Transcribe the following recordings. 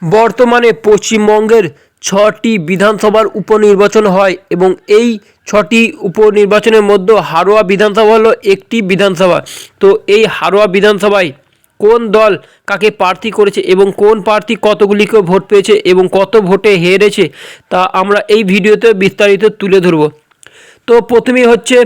বর্তমানে পশ্চিমবঙ্গের ৬টি বিধানসভার উপনির্বাচন হয় এবং এই ৬টি উপনির্বাচনের মধ্যে হারোয়া বিধানসভা হলো একটি বিধানসভা। তো এই হারোয়া বিধানসভায় কোন দল কাকে প্রার্থী করেছে এবং কোন প্রার্থী কতগুলিকে ভোট পেয়েছে এবং কত ভোটে হেরেছে তা আমরা এই ভিডিওতে বিস্তারিত তুলে ধরব। তো প্রথমেই হচ্ছে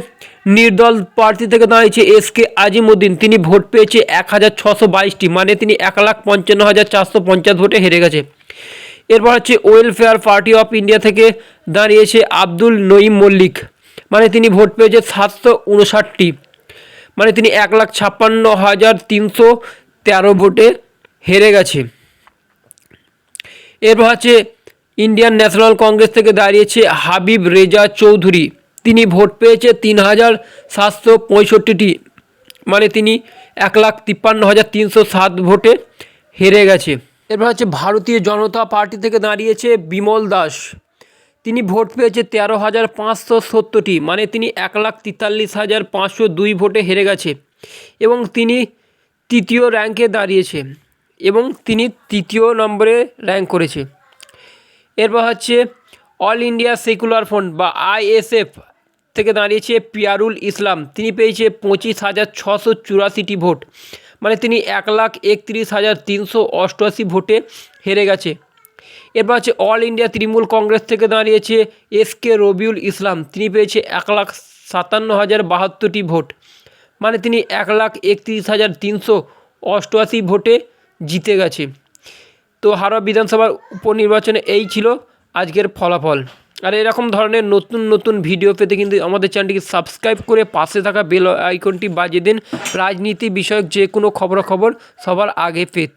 নির্দল প্রার্থী থেকে দাঁড়িয়েছে এসকে আজিমউদ্দিন। তিনি ভোট পেয়েছে ১,৬২২টি, মানে তিনি ১,৫৫,৪৫০ ভোটে হেরে গেছে। এরপর হচ্ছে ওয়েলফেয়ার পার্টি অফ ইন্ডিয়া থেকে দাঁড়িয়েছে আব্দুল নঈম মল্লিক, মানে তিনি ভোট পেয়েছে ৭৫৯টি, মানে তিনি ১,৫৬,৩১৩ ভোটে হেরে গেছে। এরপর হচ্ছে ইন্ডিয়ান ন্যাশনাল কংগ্রেস থেকে দাঁড়িয়েছে হাবিব রেজা চৌধুরী। তিনি ভোট পেয়েছে ৩,৭৬৫টি, মানে তিনি ১,৫৩,৩০৭ ভোটে হেরে গেছে। এরপর হচ্ছে ভারতীয় জনতা পার্টি থেকে দাঁড়িয়েছে বিমল দাস। তিনি ভোট পেয়েছে ১৩,৫৭০টি, মানে তিনি ১,৪৩,৫০২ ভোটে হেরে গেছে এবং তিনি তৃতীয় র্যাঙ্কে দাঁড়িয়েছে এবং তিনি তৃতীয় নম্বরে র্যাঙ্ক করেছে। এরপর হচ্ছে অল ইন্ডিয়া সেকুলার ফ্রন্ট বা আইএসএফ থেকে দাঁড়িয়েছে পিয়ারুল ইসলাম। তিনি পেয়েছে ২৫,৬৮৪টি ভোট, মানে তিনি ১,৩১,৩৮৮ ভোটে হেরে গেছে। এরপর হচ্ছে অল ইন্ডিয়া তৃণমূল কংগ্রেস থেকে দাঁড়িয়েছে এসকে রবিউল ইসলাম। তিনি পেয়েছে ১,৫৭,০৭২টি ভোট, মানে তিনি ১,৩১,৩৮৮ ভোটে জিতে গেছে। তো হারোয়া বিধানসভার উপনির্বাচনে এই ছিল আজকের ফলাফল। আর এরকম ধরনের নতুন নতুন ভিডিও পেতে কিন্তু আমাদের চ্যানেলটিকে সাবস্ক্রাইব করে পাশে থাকা বেল আইকনটি বাজিয়ে দিন, রাজনীতি বিষয়ক যে কোনো খবরাখবর সবার আগে পেতে।